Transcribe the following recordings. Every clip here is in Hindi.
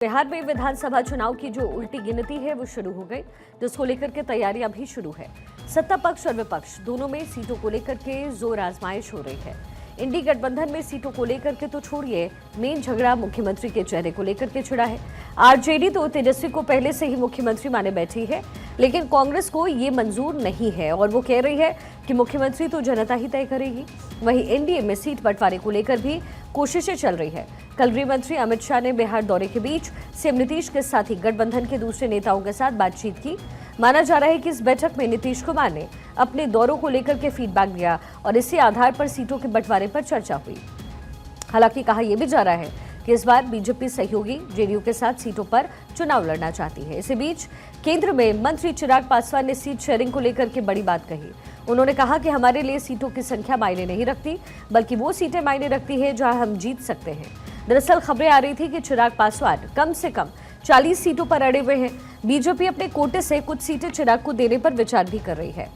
बिहार में विधानसभा चुनाव की जो उल्टी गिनती है वो शुरू हो गई, जिसको लेकर के तैयारियां भी शुरू है। सत्ता पक्ष और विपक्ष दोनों में सीटों को लेकर के जोर आजमाइश हो रही है। इंडी गठबंधन में सीटों को लेकर के तो छोड़िए, मेन झगड़ा मुख्यमंत्री के चेहरे को लेकर के छिड़ा है। आरजेडी तो तेजस्वी को पहले से ही मुख्यमंत्री माने बैठी है, लेकिन कांग्रेस को ये मंजूर नहीं है और वो कह रही है कि मुख्यमंत्री तो जनता ही तय करेगी। वहीं एनडीए में सीट बंटवारे को लेकर भी कोशिशें चल रही है। कल गृह मंत्री अमित शाह ने बिहार दौरे के बीच सीएम नीतीश के साथ ही गठबंधन के दूसरे नेताओं के साथ बातचीत की। माना जा रहा है कि इस बैठक में नीतीश कुमार ने अपने दौरों को लेकर के फीडबैक दिया और इसी आधार पर सीटों के बंटवारे पर चर्चा हुई। हालांकि कहा यह भी जा रहा है कि इस बार बीजेपी सहयोगी जेडीयू के साथ सीटों पर चुनाव लड़ना चाहती है। इसी बीच केंद्र में मंत्री चिराग पासवान ने सीट शेयरिंग को लेकर के बड़ी बात कही। उन्होंने कहा कि हमारे लिए सीटों की संख्या मायने नहीं रखती, बल्कि वो सीटें मायने रखती है जहां हम जीत सकते हैं। दरअसल खबरें आ रही थी कि चिराग पासवान कम से कम 40 सीटों पर अड़े हुए हैं। बीजेपी अपने कोटे से कुछ सीटें चिराग को देने पर विचार भी कर रही है।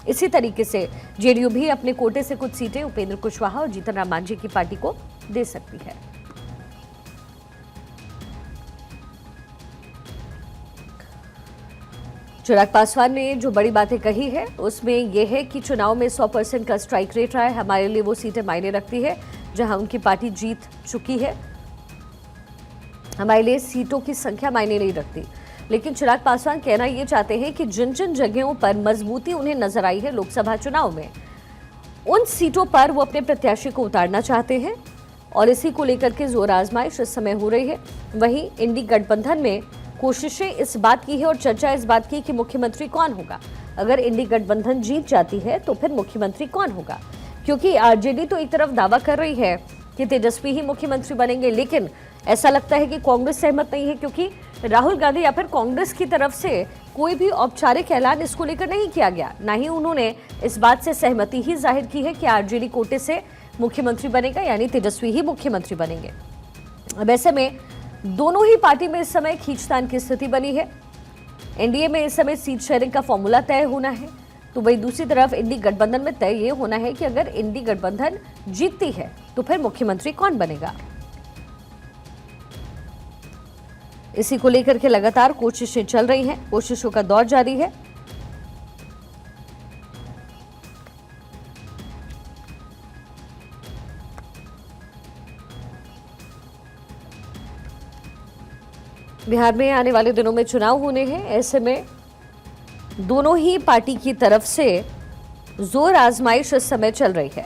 इसी तरीके से जेडीयू भी अपने कोटे से कुछ सीटें उपेंद्र कुशवाहा और जीतन राम मांझी की पार्टी को दे सकती है। चिराग पासवान ने जो बड़ी बातें कही है उसमें यह है कि चुनाव में 100% का स्ट्राइक रेट रहा है। हमारे लिए वो सीटें मायने रखती है जहां उनकी पार्टी जीत चुकी है। हमारे लिए सीटों की संख्या मायने नहीं रखती, लेकिन चिराग पासवान कहना ये चाहते हैं कि जिन जिन जगहों पर मजबूती उन्हें नजर आई है लोकसभा चुनाव में, उन सीटों पर वो अपने प्रत्याशी को उतारना चाहते हैं और इसी को लेकर के जोर आजमाइश इस समय हो रही है। वहीं इंडी गठबंधन में कोशिशें इस बात की है और चर्चा इस बात की कि मुख्यमंत्री कौन होगा। अगर इंडी गठबंधन जीत जाती है तो फिर मुख्यमंत्री कौन होगा, क्योंकि आरजेडी तो एक तरफ दावा कर रही है कि तेजस्वी ही मुख्यमंत्री बनेंगे, लेकिन ऐसा लगता है कि कांग्रेस सहमत नहीं है, क्योंकि राहुल गांधी या फिर कांग्रेस की तरफ से कोई भी औपचारिक ऐलान इसको लेकर नहीं किया गया। ना ही उन्होंने इस बात से सहमति ही जाहिर की है कि आरजेडी कोटे से मुख्यमंत्री बनेगा, यानी तेजस्वी ही मुख्यमंत्री बनेंगे। अब ऐसे में दोनों ही पार्टी में इस समय खींचतान की स्थिति बनी है। एनडीए में इस समय सीट शेयरिंग का फॉर्मूला तय होना है, तो वही दूसरी तरफ इंडी गठबंधन में तय ये होना है कि अगर इंडी गठबंधन जीतती है तो फिर मुख्यमंत्री कौन बनेगा। इसी को लेकर के लगातार कोशिशें चल रही हैं, कोशिशों का दौर जारी है। बिहार में आने वाले दिनों में चुनाव होने हैं, ऐसे में दोनों ही पार्टी की तरफ से जोर आजमाइश इस समय चल रही है।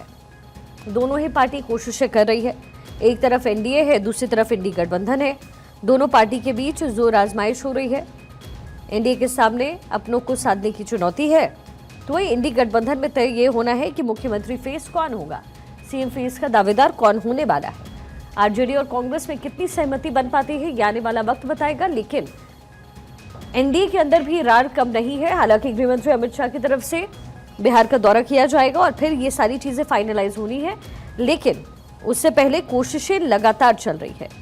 दोनों ही पार्टी कोशिशें कर रही है। एक तरफ एनडीए है, दूसरी तरफ इंडी गठबंधन है। दोनों पार्टी के बीच जोर आजमाइश हो रही है। एनडीए के सामने अपनों को साधने की चुनौती है, तो वही इंडी गठबंधन में तय ये होना है कि मुख्यमंत्री फेस कौन होगा, सीएम फेस का दावेदार कौन होने वाला है। आरजेडी और कांग्रेस में कितनी सहमति बन पाती है ये आने वाला वक्त बताएगा, लेकिन एनडीए के अंदर भी रार कम नहीं है। हालांकि गृह मंत्री अमित शाह की तरफ से बिहार का दौरा किया जाएगा और फिर ये सारी चीजें फाइनलाइज होनी है, लेकिन उससे पहले कोशिशें लगातार चल रही है।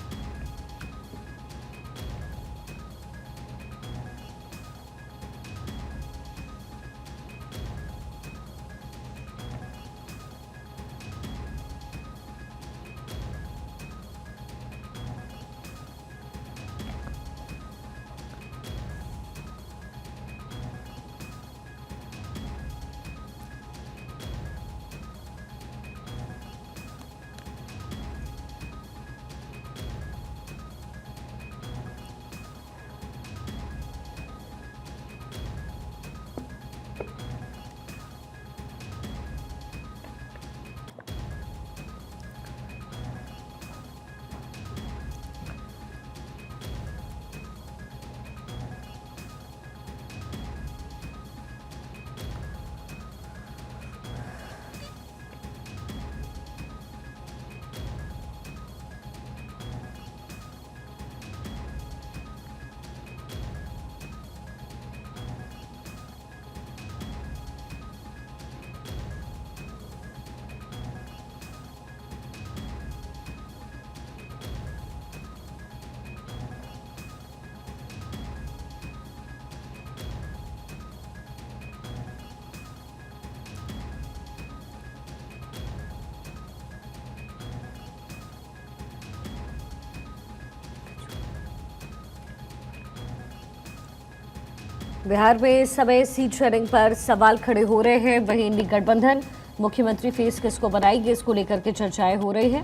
बिहार में इस समय सीट शेयरिंग पर सवाल खड़े हो रहे हैं। वहीं इंडी गठबंधन मुख्यमंत्री फेस किसको बनाएगी, इसको लेकर के चर्चाएं हो रही हैं।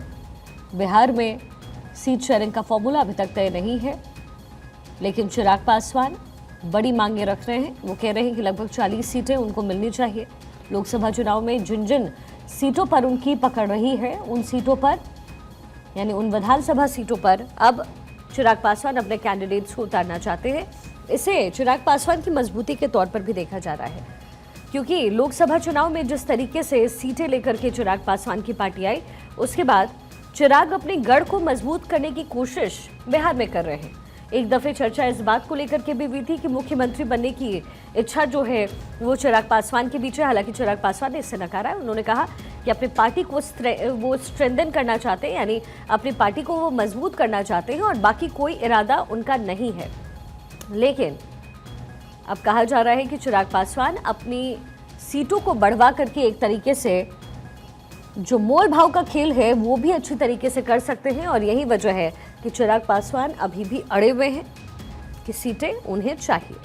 बिहार में सीट शेयरिंग का फॉर्मूला अभी तक तय नहीं है, लेकिन चिराग पासवान बड़ी मांगे रख रहे हैं। वो कह रहे हैं कि लगभग 40 सीटें उनको मिलनी चाहिए। लोकसभा चुनाव में जिन जिन सीटों पर उनकी पकड़ रही है, उन सीटों पर यानी उन विधानसभा सीटों पर अब चिराग पासवान अपने कैंडिडेट्स को उतारना चाहते हैं। इसे चिराग पासवान की मजबूती के तौर पर भी देखा जा रहा है, क्योंकि लोकसभा चुनाव में जिस तरीके से सीटें लेकर के चिराग पासवान की पार्टी आई, उसके बाद चिराग अपने गढ़ को मजबूत करने की कोशिश बिहार में कर रहे हैं। एक दफे चर्चा इस बात को लेकर के भी हुई थी कि मुख्यमंत्री बनने की इच्छा जो है वो चिराग पासवान के बीच है। हालांकि चिराग पासवान ने इससे नकारा है। उन्होंने कहा कि अपनी पार्टी को वो स्ट्रेंथन करना चाहते हैं, यानी अपनी पार्टी को वो मजबूत करना चाहते हैं और बाकी कोई इरादा उनका नहीं है। लेकिन अब कहा जा रहा है कि चिराग पासवान अपनी सीटों को बढ़वा करके एक तरीके से जो मोल भाव का खेल है वो भी अच्छी तरीके से कर सकते हैं, और यही वजह है कि चिराग पासवान अभी भी अड़े हुए हैं कि सीटें उन्हें चाहिए।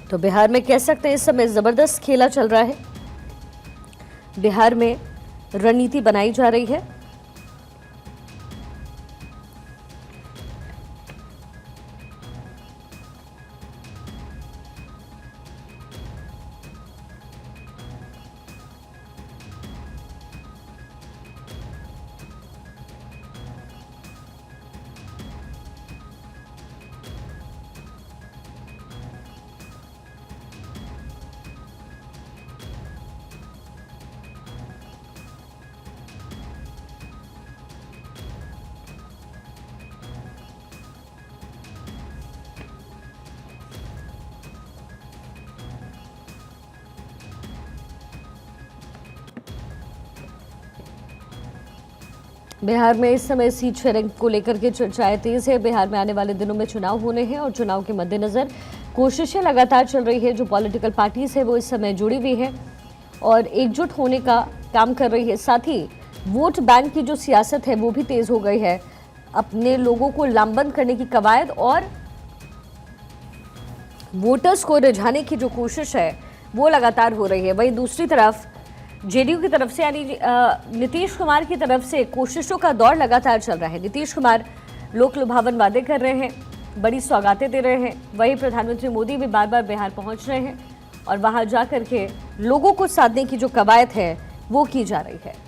तो बिहार में कह सकते हैं इस समय जबरदस्त खेला चल रहा है। बिहार में रणनीति बनाई जा रही है। बिहार में इस समय सीट शेयरिंग को लेकर के चर्चाएं तेज है। बिहार में आने वाले दिनों में चुनाव होने हैं और चुनाव के मद्देनजर कोशिशें लगातार चल रही है। जो पॉलिटिकल पार्टीज है वो इस समय जुड़ी हुई है और एकजुट होने का काम कर रही है। साथ ही वोट बैंक की जो सियासत है वो भी तेज हो गई है। अपने लोगों को लामबंद करने की कवायद और वोटर्स को रिझाने की जो कोशिश है वो लगातार हो रही है। वहीं दूसरी तरफ जेडीयू की तरफ से यानी नीतीश कुमार की तरफ से कोशिशों का दौर लगातार चल रहा है। नीतीश कुमार लोक लुभावन वादे कर रहे हैं, बड़ी सौगातें दे रहे हैं। वहीं प्रधानमंत्री मोदी भी बार बार बिहार पहुंच रहे हैं और वहां जाकर के लोगों को साधने की जो कवायद है वो की जा रही है।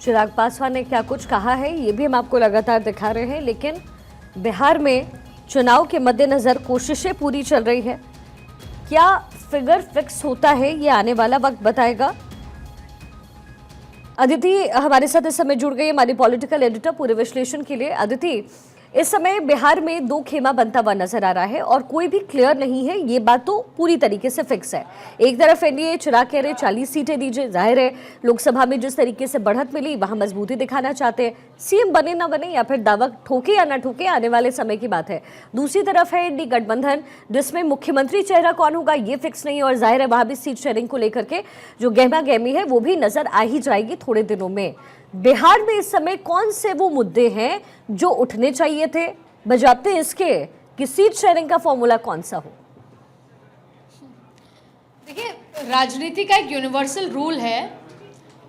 चिराग पासवान ने क्या कुछ कहा है ये भी हम आपको लगातार दिखा रहे हैं। लेकिन बिहार में चुनाव के मद्देनजर कोशिशें पूरी चल रही है। क्या फिगर फिक्स होता है ये आने वाला वक्त बताएगा। अदिति हमारे साथ इस समय जुड़ गई, हमारी पॉलिटिकल एडिटर पूरे विश्लेषण के लिए। अदिति, इस समय बिहार में दो खेमा बनता हुआ नजर आ रहा है और कोई भी क्लियर नहीं है, ये बात तो पूरी तरीके से फिक्स है। एक तरफ एनडीए चिराग कह रहे 40 सीटें दीजिए, जाहिर है लोकसभा में जिस तरीके से बढ़त मिली वहां मजबूती दिखाना चाहते हैं। सीएम बने ना बने या फिर दावा ठोके या ना ठोके आने वाले समय की बात है। दूसरी तरफ है इंडी गठबंधन, जिसमें मुख्यमंत्री चेहरा कौन होगा ये फिक्स नहीं, और जाहिर है वहां भी सीट शेयरिंग को लेकर के जो गहमा गहमी है वो भी नजर आ ही जाएगी थोड़े दिनों में। बिहार में इस समय कौन से वो मुद्दे हैं जो उठने चाहिए थे बजाते इसके कि सीट शेयरिंग का फॉर्मूला कौन सा हो। देखिए, राजनीति का एक यूनिवर्सल रूल है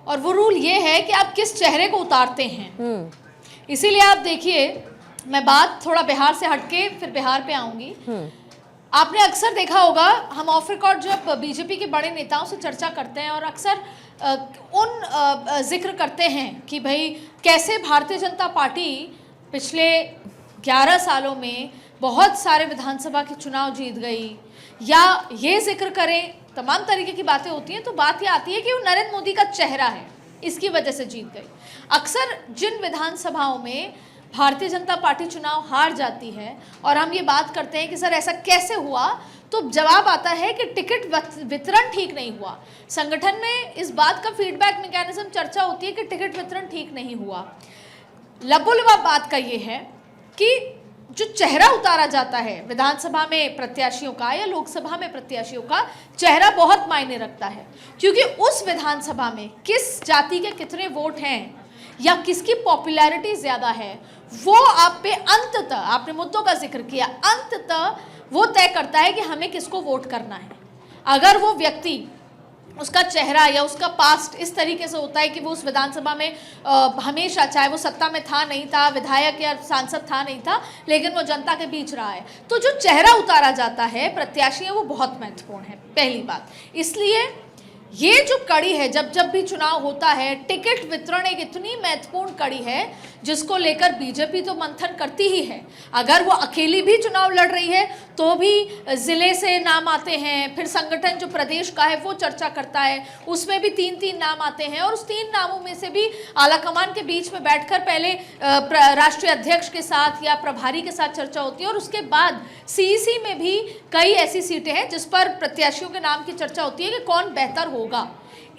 और वो रूल ये है कि आप किस चेहरे को उतारते हैं। इसीलिए आप देखिए, मैं बात थोड़ा बिहार से हटके फिर बिहार पे आऊंगी। आपने अक्सर देखा होगा, हम ऑफ रिकॉर्ड जब बीजेपी के बड़े नेताओं से चर्चा करते हैं और अक्सर जिक्र करते हैं कि भाई कैसे भारतीय जनता पार्टी पिछले 11 सालों में बहुत सारे विधानसभा के चुनाव जीत गई, या ये जिक्र करें, तमाम तरीके की बातें होती हैं, तो बात ये आती है कि वो नरेंद्र मोदी का चेहरा है, इसकी वजह से जीत गई। अक्सर जिन विधानसभाओं में भारतीय जनता पार्टी चुनाव हार जाती है और हम ये बात करते हैं कि सर ऐसा कैसे हुआ, तो जवाब आता है कि टिकट वितरण ठीक नहीं हुआ। संगठन में इस बात का फीडबैक मैकेनिज्म चर्चा होती है कि टिकट वितरण ठीक नहीं हुआ। लबुलवा बात का ये है कि जो चेहरा उतारा जाता है विधानसभा में प्रत्याशियों का या लोकसभा में प्रत्याशियों का, चेहरा बहुत मायने रखता है, क्योंकि उस विधानसभा में किस जाति के कितने वोट हैं या किसकी पॉपुलैरिटी ज्यादा है, वो आप पे अंततः, आपने मुद्दों का जिक्र किया, अंततः वो तय करता है कि हमें किसको वोट करना है। अगर वो व्यक्ति, उसका चेहरा या उसका पास्ट इस तरीके से होता है कि वो उस विधानसभा में हमेशा, चाहे वो सत्ता में था नहीं था, विधायक या सांसद था नहीं था, लेकिन वो जनता के बीच रहा है, तो जो चेहरा उतारा जाता है प्रत्याशी, वो बहुत महत्वपूर्ण है, पहली बात। इसलिए ये जो कड़ी है, जब जब भी चुनाव होता है, टिकट वितरण एक इतनी महत्वपूर्ण कड़ी है जिसको लेकर बीजेपी तो मंथन करती ही है। अगर वो अकेली भी चुनाव लड़ रही है तो भी जिले से नाम आते हैं, फिर संगठन जो प्रदेश का है वो चर्चा करता है, उसमें भी 3-3 नाम आते हैं, और उस 3 नामों में से भी आलाकमान के बीच में बैठकर पहले राष्ट्रीय अध्यक्ष के साथ या प्रभारी के साथ चर्चा होती है, और उसके बाद सीईसी में भी कई ऐसी सीटें हैं जिस पर प्रत्याशियों के नाम की चर्चा होती है कि कौन बेहतर होगा।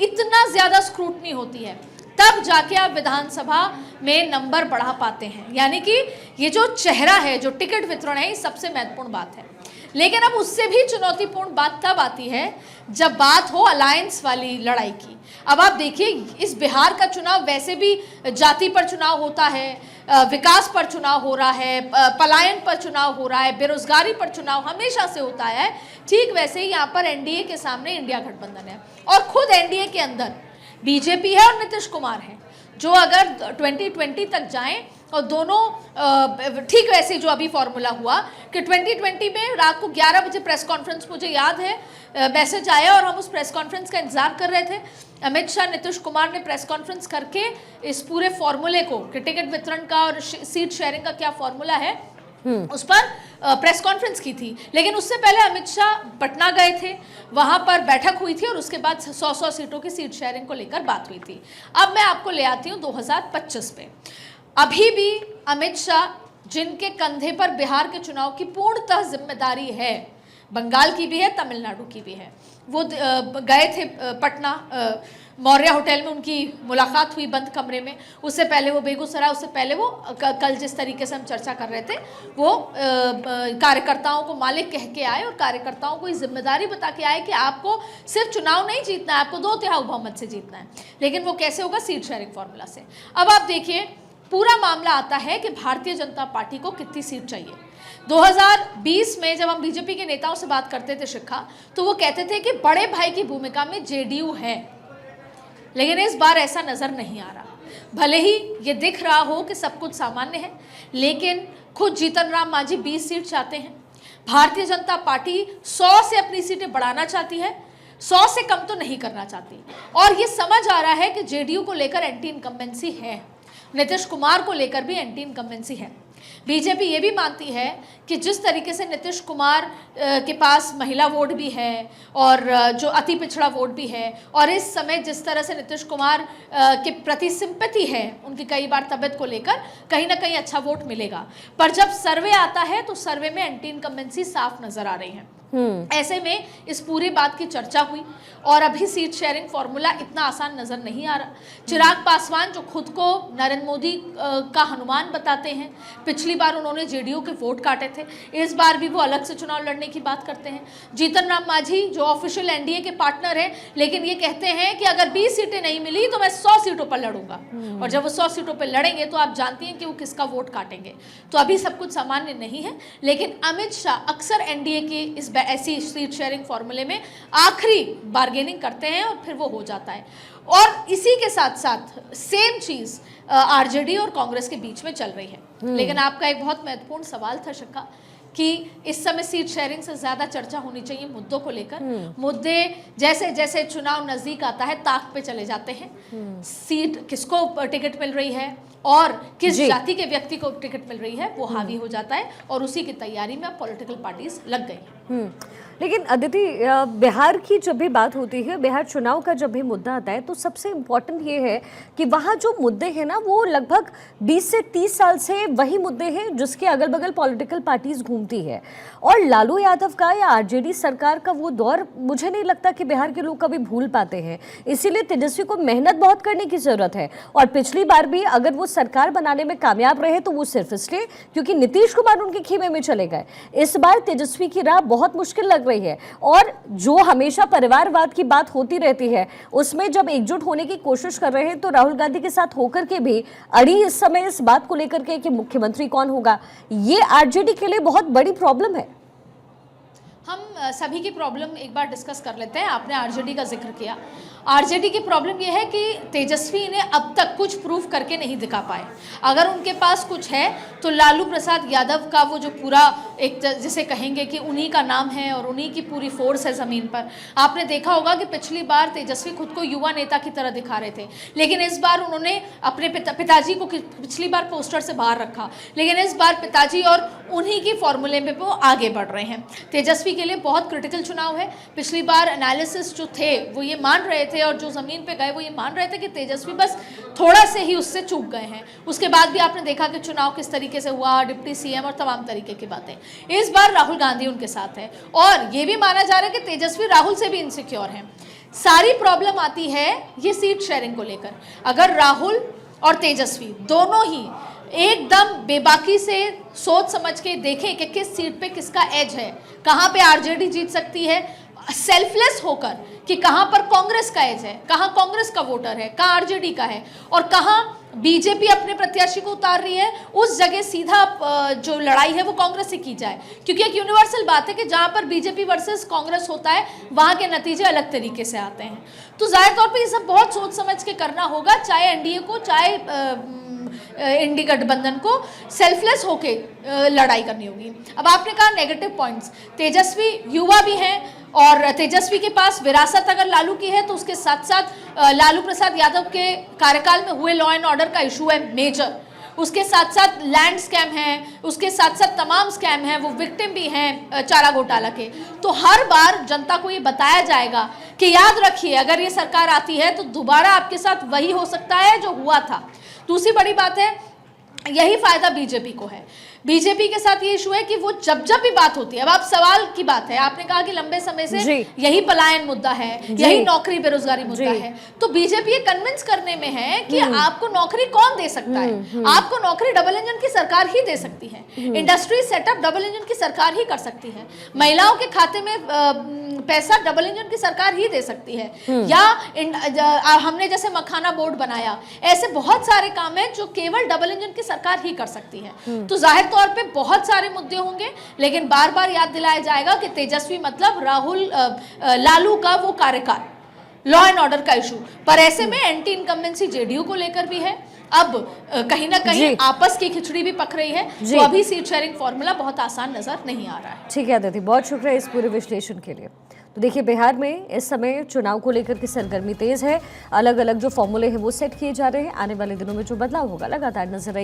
इतना ज्यादा स्क्रूटनी होती है, तब जाके आप विधानसभा में नंबर बढ़ा पाते हैं। यानी कि ये जो चेहरा है, जो टिकट वितरण है, ये सबसे महत्वपूर्ण बात है। लेकिन अब उससे भी चुनौतीपूर्ण बात तब आती है जब बात हो अलायंस वाली लड़ाई की। अब आप देखिए, इस बिहार का चुनाव वैसे भी जाति पर चुनाव होता है, विकास पर चुनाव हो रहा है, पलायन पर चुनाव हो रहा है, बेरोजगारी पर चुनाव हमेशा से होता है। ठीक वैसे ही यहाँ पर एनडीए के सामने इंडिया गठबंधन है, और खुद एनडीए के अंदर बीजेपी है और नीतीश कुमार है, जो अगर 2020 तक जाएं, और दोनों ठीक वैसे जो अभी फॉर्मूला हुआ कि 2020 में रात को 11 बजे प्रेस कॉन्फ्रेंस, मुझे याद है, मैसेज आया और हम उस प्रेस कॉन्फ्रेंस का इंतजार कर रहे थे। अमित शाह, नीतीश कुमार ने प्रेस कॉन्फ्रेंस करके इस पूरे फॉर्मूले को, कि टिकट वितरण का और सीट शेयरिंग का क्या फॉर्मूला है, उस पर प्रेस कॉन्फ्रेंस की थी। लेकिन उससे पहले अमित शाह पटना गए थे, वहां पर बैठक हुई थी, और उसके बाद 100 सीटों की सीट शेयरिंग को लेकर बात हुई थी। अब मैं आपको ले आती हूँ 2025 पे। अभी भी अमित शाह, जिनके कंधे पर बिहार के चुनाव की पूर्णतः जिम्मेदारी है, बंगाल की भी है, तमिलनाडु की भी है, वो गए थे पटना, मौर्या होटल में उनकी मुलाकात हुई बंद कमरे में। उससे पहले वो बेगूसराय, उससे पहले वो कल जिस तरीके से हम चर्चा कर रहे थे, वो कार्यकर्ताओं को मालिक कह के आए और कार्यकर्ताओं को ये जिम्मेदारी बता के आए कि आपको सिर्फ चुनाव नहीं जीतना है, आपको 2/3 बहुमत से जीतना है। लेकिन वो कैसे होगा? सीट शेयरिंग फॉर्मूला से। अब आप देखिए, पूरा मामला आता है कि भारतीय जनता पार्टी को कितनी सीट चाहिए। 2020 में जब हम बीजेपी के नेताओं से बात करते थे शिक्षा, तो वो कहते थे कि बड़े भाई की भूमिका में जेडीयू है, लेकिन इस बार ऐसा नजर नहीं आ रहा। भले ही ये दिख रहा हो कि सब कुछ सामान्य है, लेकिन खुद जीतन राम मांझी 20 सीट चाहते हैं। भारतीय जनता पार्टी 100 से अपनी सीटें बढ़ाना चाहती है, 100 से कम तो नहीं करना चाहती। और ये समझ आ रहा है कि जेडीयू को लेकर एंटी इनकम्बेंसी है, नीतीश कुमार को लेकर भी एंटी इनकम्बेंसी है। बीजेपी ये भी मानती है कि जिस तरीके से नीतीश कुमार के पास महिला वोट भी है और जो अति पिछड़ा वोट भी है, और इस समय जिस तरह से नीतीश कुमार के प्रति सिंपैथी है उनकी कई बार तबियत को लेकर, कहीं ना कहीं अच्छा वोट मिलेगा। पर जब सर्वे आता है तो सर्वे में एंटी इनकम्बेंसी साफ नजर आ रही है। ऐसे में इस पूरी बात की चर्चा हुई, और अभी सीट शेयरिंग फॉर्मूला इतना आसान नजर नहीं आ रहा। चिराग पासवान, जो खुद को नरेंद्र मोदी का हनुमान बताते हैं, पिछली बार उन्होंने जेडीयू के वोट काटे थे, इस बार भी वो अलग से चुनाव लड़ने की बात करते हैं। जीतन राम मांझी, जो ऑफिशियल एनडीए के पार्टनर हैं, लेकिन ये कहते हैं कि अगर 20 सीटें नहीं मिली तो मैं 100 सीटों पर लड़ूंगा, और जब वो 100 सीटों पर लड़ेंगे तो आप जानती हैं कि वो किसका वोट काटेंगे। तो अभी सब कुछ सामान्य नहीं है, लेकिन अमित शाह अक्सर एनडीए की इस ऐसी सीट शेयरिंग फॉर्मूले में आखिरी बार्गेनिंग करते हैं और फिर वो हो जाता है। और इसी के साथ साथ सेम चीज आरजेडी और कांग्रेस के बीच में चल रही है। लेकिन आपका एक बहुत महत्वपूर्ण सवाल था शिखा, कि इस समय सीट शेयरिंग से ज्यादा चर्चा होनी चाहिए मुद्दों को लेकर। मुद्दे जैसे जैसे चुनाव नजदीक आता है ताक पे चले जाते हैं। सीट किसको टिकट मिल रही है और किस जाति के व्यक्ति को टिकट मिल रही है वो हावी हो जाता है, और उसी की तैयारी में पॉलिटिकल पार्टीज लग गई। लेकिन अदिति, बिहार की जब भी बात होती है, बिहार चुनाव का जब भी मुद्दा आता है, तो सबसे इम्पोर्टेंट ये है कि वहाँ जो मुद्दे हैं ना, वो लगभग 20 से 30 साल से वही मुद्दे हैं जिसके अगल बगल पॉलिटिकल पार्टीज घूमती है। और लालू यादव का या आरजेडी सरकार का वो दौर मुझे नहीं लगता कि बिहार के लोग कभी भूल पाते हैं। इसीलिए तेजस्वी को मेहनत बहुत करने की जरूरत है। और पिछली बार भी अगर वो सरकार बनाने में कामयाब रहे तो वो सिर्फ इसलिए क्योंकि नीतीश कुमार उनके खेमे में चले गए। इस बार तेजस्वी की राह बहुत मुश्किल लग रही है। और जो हमेशा परिवारवाद की बात होती रहती है, उसमें जब एकजुट होने की कोशिश कर रहे हैं तो राहुल गांधी के साथ होकर के भी अड़ी इस समय इस बात को लेकर के कि मुख्यमंत्री कौन होगा, ये आरजेडी के लिए बहुत बड़ी प्रॉब्लम है। हम सभी की प्रॉब्लम एक बार डिस्कस कर लेते हैं। आपने आरजेडी का जिक्र किया। आरजेडी की प्रॉब्लम यह है कि तेजस्वी ने अब तक कुछ प्रूफ करके नहीं दिखा पाए। अगर उनके पास कुछ है तो लालू प्रसाद यादव का वो जो पूरा एक जिसे कहेंगे कि उन्हीं का नाम है और उन्हीं की पूरी फोर्स है ज़मीन पर। आपने देखा होगा कि पिछली बार तेजस्वी खुद को युवा नेता की तरह दिखा रहे थे, लेकिन इस बार उन्होंने अपने पिताजी को पिछली बार पोस्टर से बाहर रखा, लेकिन इस बार पिताजी और उन्हीं की फॉर्मूले में वो आगे बढ़ रहे हैं। तेजस्वी के लिए बहुत क्रिटिकल चुनाव है। पिछली बार एनालिसिस जो थे वो ये मान रहे थे और जो जमीन पे गए वो ये मान रहे थे कि तेजस्वी बस थोड़ा से ही उससे चूक गए हैं। उसके बाद भी आपने देखा कि चुनाव किस तरीके से हुआ, डिप्टी सीएम और तमाम तरीके की बातें। इस बार राहुल गांधी उनके साथ है और ये भी माना जा रहा है कि तेजस्वी राहुल से भी इनसिक्योर हैं। सारी प्रॉब्लम आती है ये सीट शेयरिंग को लेकर। अगर राहुल और तेजस्वी दोनों ही एकदम बेबाकी से सोच समझ के देखें कि किस सीट पे किसका एज है, कहां पे आरजेडी जीत सकती है, सेल्फलेस होकर कि कहां पर कांग्रेस का एज है, कहां कांग्रेस का वोटर है, कहां आरजेडी का है और कहां बीजेपी अपने प्रत्याशी को उतार रही है, उस जगह सीधा जो लड़ाई है वो कांग्रेस से की जाए। क्योंकि एक यूनिवर्सल बात है कि जहां पर बीजेपी वर्सेस कांग्रेस होता है वहां के नतीजे अलग तरीके से आते हैं। तो जाहिर तौर पे ये सब बहुत सोच समझ के करना होगा, चाहे एनडीए को चाहे इंडी गठबंधन को सेल्फलेस होके लड़ाई करनी होगी। अब आपने कहा नेगेटिव पॉइंट्स, तेजस्वी युवा भी हैं और तेजस्वी के पास विरासत अगर लालू की है तो उसके साथ साथ लालू प्रसाद यादव के कार्यकाल में हुए लॉ एंड ऑर्डर का इशू है मेजर। उसके साथ साथ लैंड स्कैम है, उसके साथ साथ तमाम स्कैम हैं, वो विक्टिम भी हैं चारा घोटाला के। तो हर बार जनता को ये बताया जाएगा कि याद रखिए अगर ये सरकार आती है तो दोबारा आपके साथ वही हो सकता है जो हुआ था। दूसरी बड़ी बात है, यही फायदा बीजेपी को है। बीजेपी के साथ ये इशू है कि वो जब जब भी बात होती है, अब आप सवाल की बात है, आपने कहा कि लंबे समय से यही पलायन मुद्दा है, यही नौकरी बेरोजगारी मुद्दा है, तो बीजेपी ये कन्विंस करने में है कि आपको नौकरी कौन दे सकता है। आपको नौकरी डबल इंजन की सरकार ही दे सकती है, इंडस्ट्री सेटअप डबल इंजन की सरकार ही कर सकती है, महिलाओं के खाते में पैसा डबल इंजन की सरकार ही दे सकती है, या हमने जैसे मखाना बोर्ड बनाया, ऐसे बहुत सारे काम हैं जो केवल डबल इंजन की सरकार ही कर सकती है। तो जाहिर तौर पे बहुत सारे मुद्दे होंगे, लेकिन बार बार याद दिलाया जाएगा कि तेजस्वी मतलब लालू का वो कार्यकाल, लॉ एंड ऑर्डर का इशू। पर ऐसे में एंटी इनकम्बेंसी जेडीयू को लेकर भी है। अब कहीं ना कहीं आपस की खिचड़ी भी पक रही है, तो अभी सीट शेयरिंग फॉर्मूला बहुत आसान नजर नहीं आ रहा है। ठीक है दीदी, बहुत शुक्रिया इस पूरे विश्लेषण के लिए। तो देखिए, बिहार में इस समय चुनाव को लेकर की सरगर्मी तेज है। अलग अलग जो फॉर्मूले हैं वो सेट किए जा रहे हैं। आने वाले दिनों में जो बदलाव होगा लगातार नजर